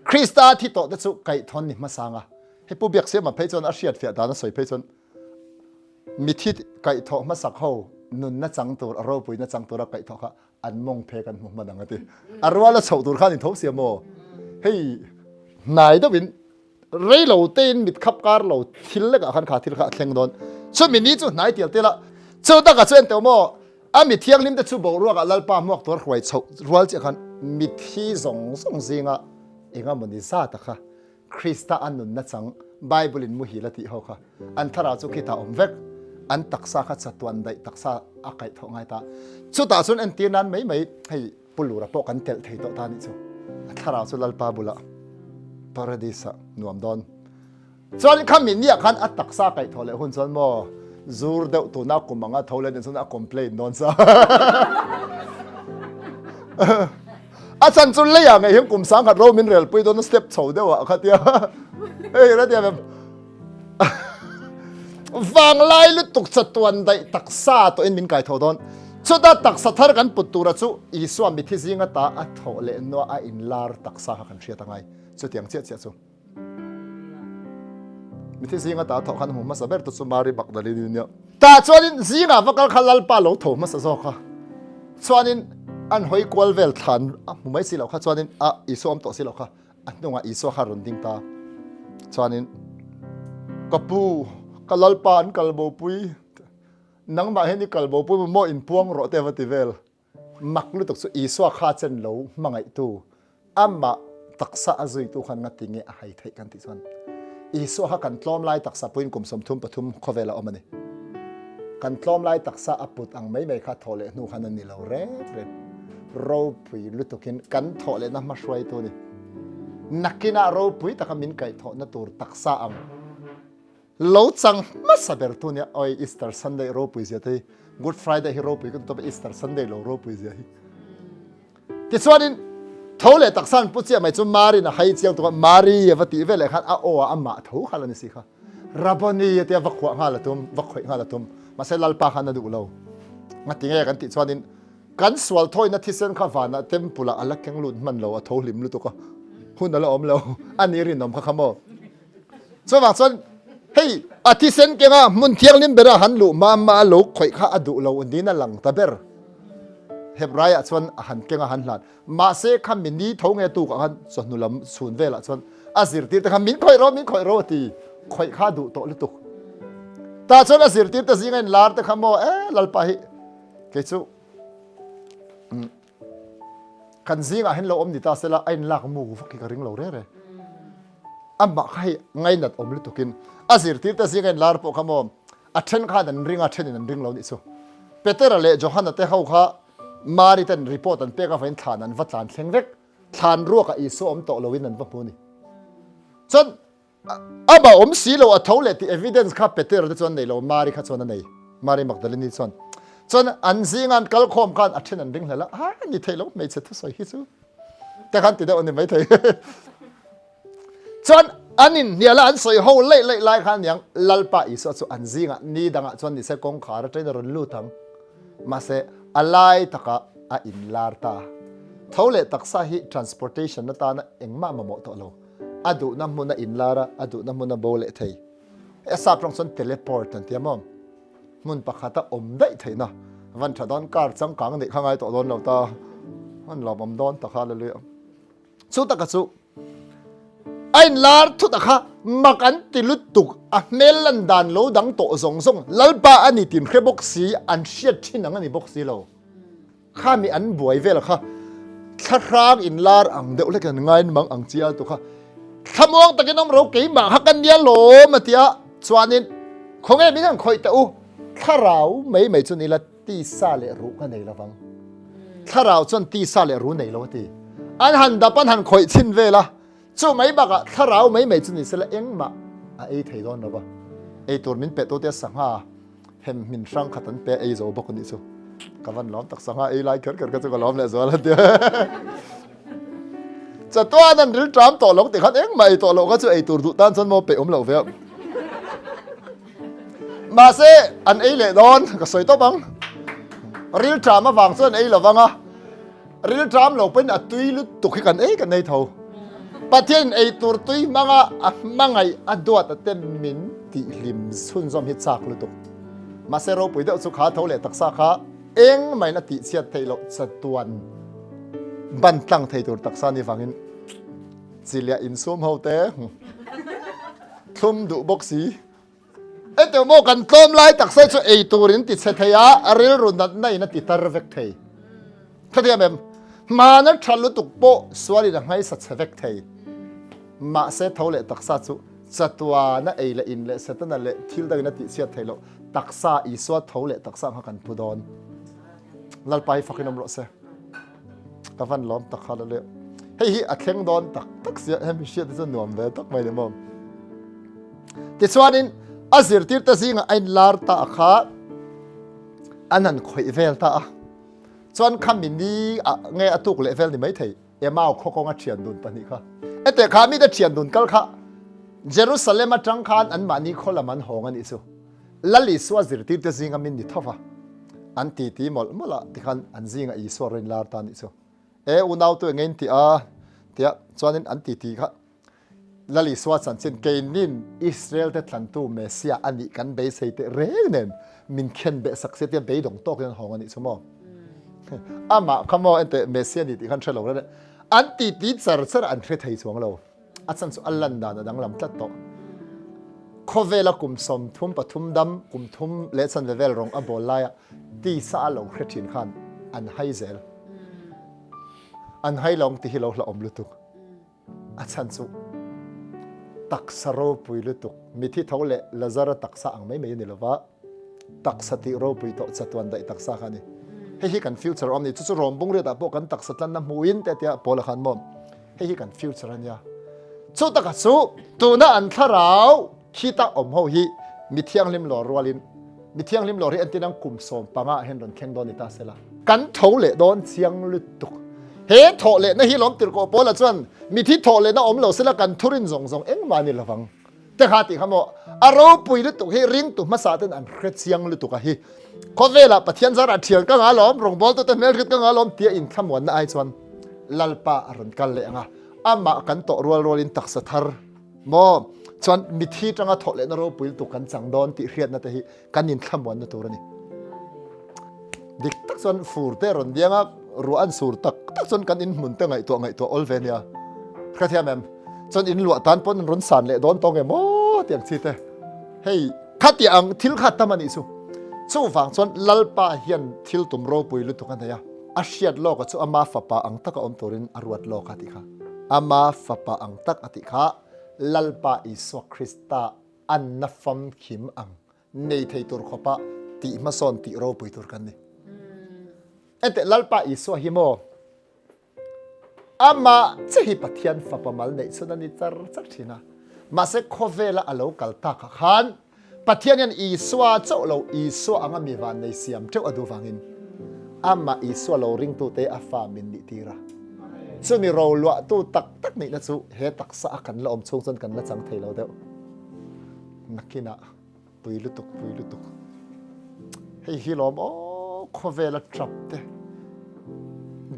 คริสตาที่โตเตสุไก่ทอนนี่มาสังอ่ะให้ผู้เบียกเสียมาเพจนอาเซียนเฟียดานะสวยเพจนมีที่ไก่ทอมาสักเขานุนนัดจังตัวเราปุยนัดจังตัวเราไก่ทอค่ะอันมงเพกันมันดังกันทีอารวาละชาวตัวข้านี่ทบเสียโมเฮ้ยนายดวินเรย์เราเต้นมิดขับการเราทิลเล็กขันขาทิลขาเทงโดนช่วมินี้จู่นายเตียวเตละจู่ตากระเจนเตียวโมมิเที่ยงลิมแต่จู่บอกรัวกับลัลปามวกตัวหวยชาวรัวเจ้าขันมิที่ส่งซิงอ่ะเองมันดิซาตะค่ะคริสต์อันนุนนัดจังไบเบิลินมุฮิลติเขาค่ะอันทาราจุกิตาอมเวกอันตักษาขัดสตวันได้ตักษาอาไก่ทองไงตาสุดท้ายสุดอันตีนั้นไม่ให้ปุลุระปกันเตลเทโตตานิจูทาราสุลลปาบุละปาราดิสนวมดอนส่วนคำมินเนี่ยขันอัตตักษาไก่ทองเลยหุ่นส่วนโมจูร์เดวตัวนักกุมังอ่ะทองเลยส่วนนักคอมเพลนนอนซะอาจารย์จุลเลยอย่างไงเห็นกลุ่มสังกัดโรมินเรลไปโดนสเต็ปโฉดเดียวอ่ะครับเดียวเฮ้ยแล้วเดียวแบบฟังไล่ลุตุกสตวันได้ตักษาตัวเอ็นมินไก่ทอดอนสุดท้ายตักษาทาร์กันปุตตุระจูอีสวามิทิซิงตาอัทโหเลนโนอาอินลาร์ตักษากันเชียตั้งไงสุดยังเจียจูมิทิซิงตาทอกันหมาสเบร์ตุสุมารีบักดาลินเนี่ยตาชวนนินซิงาฟักขลัลปาโลโถมาสโซค่ะชวนนินอันหอยกวลเวลทันไม่สิเราค่ะชวนนินอีสวมโตสิเราค่ะอันนู้นอีสวาคารุนดิงตาชวนนินกปูกลัลปานกลบปุยนังมาเห็นนี่กลบปุยมันโมอินพวงรอเทวติเวลมักลุตกสุอีสวาคาเจนโลมังไอตูมาตักษาจุยตูขันงัดติงเงให้ไทยกันที่ส่วนอีสวากันตลอมไล่ตักษาปุยกุมสมทุมปทุมขเวลาอมันนี่กันตลอมไล่ตักษาอปุตอังไม่ข้าทอเลนูขันนี่เราเร่เราปุยลุตกินกันทอเลนะมาช่วยตัวนี้นักกินาเราปุยตะกมินไก่ทอนะตัวตักษาอังโลจังมาสับเบอร์ตัวเนี่ยอีสเตอร์ซันเดย์โรปุยเสียทีกูดฟรายเดย์ฮีโรปุยก็ตัวเป็นอีสเตอร์ซันเดย์โรปุยเสียทีที่ส่วนนี้ทั้งเลยตักสันปุ๊บเสียไม่จุมารีนะให้เจียงตัวมารีวัติเวลเลยขันมาทั้งขันนี่สิค่ะรับบนี่เตียวักขวางหาละตุ้มวักขวางหาละตุ้มมาเซลล์ปาขันนั่นดูเรางั้นที่ไงกันที่ส่วนนี้กันสวลถ้อยนัดที่เส้นข้าวฟ้านะเต็มปุระอัลลักแข็งลุ่นมันเราทั้งลิมลุตัวก็หุ่นนั่นเราอมเราอันนี้รินนมข้าขโมยส่วนบางส่วนเฮ้ยอาทิเซนเก่งอ่ะมุนเทียงลิมเบระหันลุมาลุข่อยข้าอดุเราอันนี้นั่นหลังตะเบรเฮบไรอ่ะส่วนหันเก่งหันหลานมาเสกคำมินนี้ท้องเอตุกหันส่วนนุลำส่วนเวลส่วนอาศิรตีแต่คำมินข่อยรอตีข่อยข้าดุโตลุตุกแต่ส่วนอาศิรตีแต่สิ่งนั้นลาร์แต่คำว่าลัลปะฮิเกจูคันสิ่งอ่ะเห็นเราอมดิตาเสละไอ้ลักมูฟักกระริงเราเร่มาให้ไงนัดอมลุตุกินอาศิรตีแต่สิ่งนั้นลาร์ปกคำว่าอัจฉริยะนั้นริงอัจฉริยะนั้นริงเราดิสูเปเตอร์เล่จอฮันนั่นเตะเขาข้ามาริตันรีพอร์ตันเปกาฟันฐานนั้นวัดฐานเสียงเวกฐานรัวกับอิสุอมโตโลวินนั้นวัดพูนี่จนบ่าอมสีเราอัฐเลติ evidence ข้าเปเตอร์จนในเรามาริข้าจนนั่นเองมาริมักดาลินีจนอันซิงานกัลคอมกันอัจฉริยะนั้นริงเลยละนี่เทเราไม่เสร็จทุกสิ่งที่สุดแต่ขันติดเอาอันนี้ไม่เทจนอันนี้เนี่ยละอันสวยเขาเล่ขันอย่างลัลปะอิสุอันซิงานนี่ดังจนนี่เสกงขาร์เทนรุนลูทังมาเสอะไรตะกะอินลาร์ตาเท่าเลตักษาฮิ transportation นั่นตานะเอ็งมาโมตัวเราอดูน้ำมุนอินลาระอดูน้ำมุนโบเลเทยสาปรองส่วน teleport นั่นที่มั่งมุนปะขัดอมได้เทยนะวันถ้าดอนการสังกังนี่ข้างไงตัวโดนเราตามันเราบำดอนตะขาเลยสู้ตะกะสู้ไอ้ลาร์ทุตะขามักอันติลุตุกเมลันดานโลดังโตส่งลัลปะอันนี้ติมแค่บ็อกซีอันเชียดที่นังอันนี้บ็อกซีเราข้ามีอันบวยเวลค่ะถ้าร่างอินลาร์อังเดียวเล็กกันง่ายมังอังเจียตัวค่ะถ้ามองตะกี้น้องเราเกี่ยมาฮักกันเดียโลมาเตียส่วนนี้ คงไงมีทั้งคอยแต่ถ้าเราไม่จนนี่ละตีซาเลรู้กันในละฟังถ้าเราจนตีซาเลรู้ในละตีอันหันดับปันหันคอยชินเวละจู่ไม่บักถ้าเราไม่จนนี่เสละเองมาไอ้เทยดอนนะวะไอ้ตัวมินเป็ดตัวเดียสังหาเห็นมินช่างขัดตันเป็ดไอ้โจบคนนี้สู้กับวันล้อมตักสังหาไอ้ไล่เกิดก็จะก็ล้อมเลยส่วนละเดียวจะตัวนั้นริลทรัมต่อหลงติขัดเองไม่ต่อหลงก็จะไอ้ตัวดุตันจนโมเป็ดเหล่าเฟียมาเซอันไอ้เล่ดอนก็สวยตัวบังริลทรัมมาฟังส่วนไอ้เหล่าฟังอ่ะริลทรัมเราเป็นอัตุยลุตุกกันไอ้กันในเท่าประเทศไอ้ตัวตุยมังไงอดวดเต็มมินติลิมสุนซอมฮิตซักลุตุกมาเซเราปุ๋ยเดาสุขาเท่าเล่ตักซักฮะเองไม่นาติเสียเทโลสตวนบันตั้งเทตัวตักซานี่ฟังอินสิเลียอินซูมเฮาเต้ทุ่มดุบกสีไอ้เจ้าโมกันต้มไล่ตักใส่ช่วยไอ้ตัวรินติดเสถียอาริลรุนนัดในนาติตารเวกเทยถ้าเดียมมานั้นฉันลุตุกโปสวาริดังให้สัตว์เวกเทยมาเสเท่าเล่ตักซาสุสัตวานะไอ้ละอินเล่เสตนั่นเล่ทิลดังนาติเสียเทโลตักซาอีสวาเท่าเล่ตักซาหักันพุดอนลัลไปฟักกินนมรสเซกฟันล้อมตักขาดเลยเฮ้ยอัดเข่งดอนตักเสียให้มีเชื่อที่จะหน่วมเวตักไม่ได้มองติดสวานินอาศิรติร์ตสิงไอ้ลาร์ตาขาอันนั้นคอยเวลตาส่วนคำนี้ไงอตุกเลเวลนี่ไม่ถึงเอมาเอาข้อกงเชียนดุนปนิค่ะแต่ข้ามีแต่เชียนดุนกัลค่ะเยรูซาเล็มจังคานอันมานี่คนละมันหงอันนี้สุลลิสวาศิรติร์ตสิงมินนี่ทัฟะอันตีมอลละที่ขันอันสิงอีสวารินลาร์ตานี่สุอุณาวตัวเงินที่ที่ส่วนนี้อันตีค่ะลลิสวาสันเช่นเกนินอิสราเอลแต่ทันตูเมสยาอันนี้กันเบสเตเรเนนมินเคนเบสักเสียเบยดงโตกันหงอันนี้สมองอามาขโมยแต่เมสยานี่ที่ขันเฉลิมแล้วอันตีจาร์อันเทไทยสวงเราอาจารย์สุอัลลันดานะดังลำตัดโตโคเวลกุมสมทุมปทุมดำกุมทุมเลสันเวลรองอับบอลไลตีสาลงคริสตินขันอันไฮเซลอันไฮลองที่เราละอมลุตุกอาจารย์สุตักสโรปุยลุตุกมิที่เท่าเละลาซาระตักสะอังไม่นี่ละวะตักสติโรปุยโตจัตวันได้ตักสะขันนี่ให้กันฟิวเจอร์อมนี่ทุกรอมบุ้งเรียดพวกกันตักสัตว์น้ำมูอินแต่ที่พอละขันมอมให้กันฟิวเจอร์นี่สุดตักสุตัวนั้นอันทราวขีตาอมหูฮีมิที่ยังลิมหล่อรัวลินมิที่ยังลิมหล่อที่อันที่นั่งกุมสมปังอาเห็นโดนแข่งโดนนิตาเสละกันเท่าเละโดนเสียงลุตุกเฮ้โถเล่นะฮิล้อมติดกับโปละจวนมีที่โถเล่นะอมเหล่าเสละกันทุรินซงเอ็งมานี่ละฟังแต่ข้าติขโมอารมณ์ปุยลุตุเฮริงตุมาสาเตนอันเครียดเสียงลุตุกะฮิเขาเวลาปะเทียนซาระเทียนก็งาล้อมรงบอลตัวเต็มเมลคิดก็งาล้อมเตียอินขมวนนะไอจวนลัลปะอรุณกันเละงะอามากันโตรัวลินตักสะทารโมจวนมีที่จังโถเล่นะเราปุยลุตุกันจังโดนติเรียดนะแต่ฮิกันอินขมวนนะตัวนี้ดิกตักจวนฟูร์เตรอนเดียงะรู้อันสูรตักจนกันอินหมุนตั้งไงตัวออลเวเนียกระเทียมแอมจนอินหลวตันปนรุนสันเละโดนตรงไงโม่เตียงซีเตเฮ้ยขัดที่อังทิลขัดตามันอิสุสู้ฟังจนลัลปะเฮียนทิลตุมโรปุยลุตุกันเดียอาเชียดโลกจู่อามาฝปะอังตักอมตัวรินอรวดโลกติค่ะอามาฝปะอังตักอติค่ะลัลปะอิสวคริสตาอันนัฟัมขิมอังในไทยตุรขปะติมาซอนติโรปุยตุรกันนี่แต่ลัลปะอิสวาฮิโมอามาจะฮิปะเทียนฝปะมัลในสุนันนิจารจักทีนะมาเสกโคเวละอโลกัลตาขันปะเทียนยันอิสวาเจ้าเราอิสวาอังมีวันในเสียมเจ้าอดูฟังอินอามาอิสวาเราริงตูเตอาฟามินดิตีระส่วนนี้เราลวตูตักนี่นะสุเฮตักสะกันละอมชงจนกันละจังเทเราเดียวนักกินะปุยลุตุกให้ฮิลอมโคเวลทรัพเต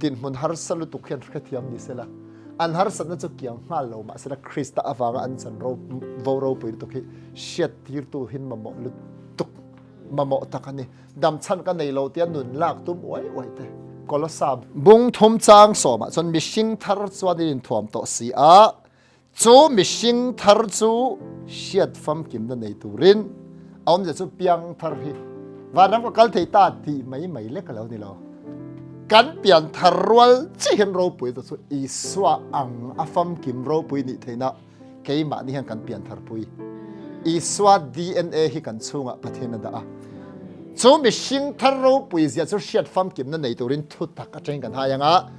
ดินมันฮาร์สันลุตุกเขียนกระเทียมนี่เสละอันฮาร์สันนั่นจะเกี่ยงห้าเรามาเสละคริสต์อวางอันสันเราปุยลุตุกเชียดที่ตัวหินมาหมอลุตุกมาหมอตะกันนี่ดำชันกันในเราเตียนนุนลากตุ้มไว้เตกอลสาบบุงทุ่มจางสอมาจนมิชิงทาร์สวาดินถ่วมต่อสีอาจูมิชิงทาร์จูเชียดฟัมกิมนั่นในตูรินเอามันจะจูเปียงทาร์ฮีวันนั้นก็กัลเทตาตีไม่เล็กแล้วนี่เรากันเปลี่ยนทารวลที่เห็นเราปุยตัวสุดอิสวาอังอาฟัมกิมเราปุยนี่เทนะเคยมานี่เห็นกันเปลี่ยนทารปุย Isua DNA hi kan chunga pathina da a chu mi hring thar ro pui zia chu hriat fam kim na nei turin thu tak ateng kan hayanga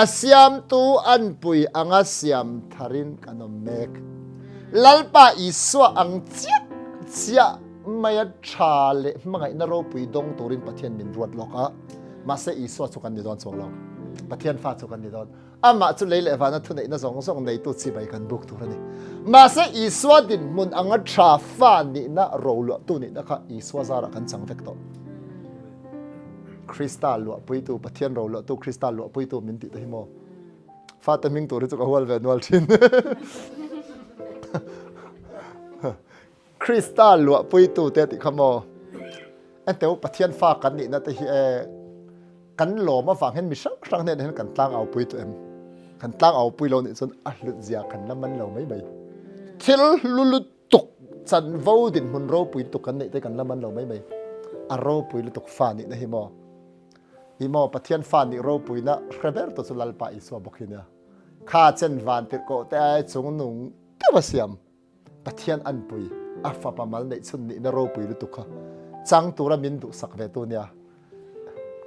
asiam tu an pui anga siam tharin kanom mek lalpa Isua ang chia maya thale mangai na ro pui dong turin pathian min ruat loka mase Isua chu kan ni don chong lo pathian fa chu kan ni don ama chu leile vana thu nei na zong zong nei tu chi bai kan buk tu rani mase Isua din mun anga tha fa ni na ro lo tu ni na kha Isua zara kan chang vek to Krista lo pui tu pathian ro lo tu Krista lo pui tu min ti te mo fa ta ming tu ri chu ka hwal ve nual thin Krista lo pui tu te ti khamo an teu pathian fa kan ni na te hi kan lo ma wang hen mi sang ne hen kan tlang au pui tu em kan tlang au pui lo ni chon a hlut zia kan na man lo mai mai thil lulu tuk chan vo din mun ro pui tu kan nei te kan la man lo mai mai a ro pui lu tuk fa ni na hi mo pathian fa ni ro pui na hreber to chu lalpa Isua bokhina kha chen van tir ko te chung nung te ba siam pathian an pui a fa pa mal nei chun ni na ro pui lu tuk kha chang tura min du sak ve tu nia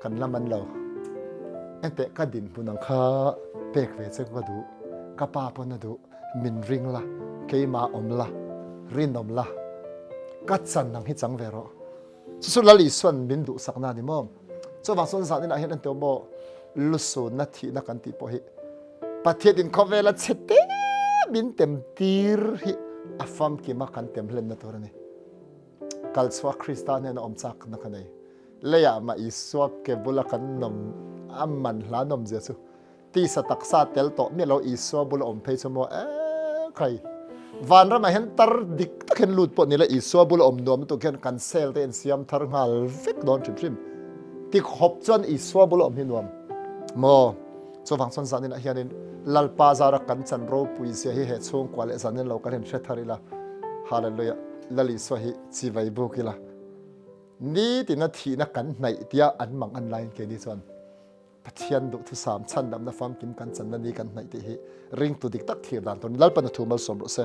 kan la man lo ente ka din punang kha pek ve che ko du ka pa pon na du min ring la keima om la rin om la ka chan nang hi chang ve ro su lali swan min du sak na ni mom so wa son sa ni na hen an to mo lu su na thi na kan ti po hi pathian din ko vela chete min tem tir hi afam ki ma kan tem hlem na tor ni kalswa Krista ne na om chak na kanai leia ma Isua ke bula kan nom amman hla nom je chu ti sa taksa tel to me lo Isua bula om phei chmo kai van ra ma hen tar dik ta khen lut po ni la Isua bula om nom to khen cancel te en siam thar ngal vek don chim ti khop chon Isua bula om hi nom mo so wang son san ni na hianin lalpa zara kan chan ro pui se hi he chung kwale zanin lo kan hen tharila hallelujah lali so hi chi vai bu kila ni ti na thi na kan nai tia an mang an line ke ni chon pathian du thu sam chan dam na fam kim kan chan na ni kan nai ti hi ring tu dik tak thir dan ton lalpa na thu mal som ro se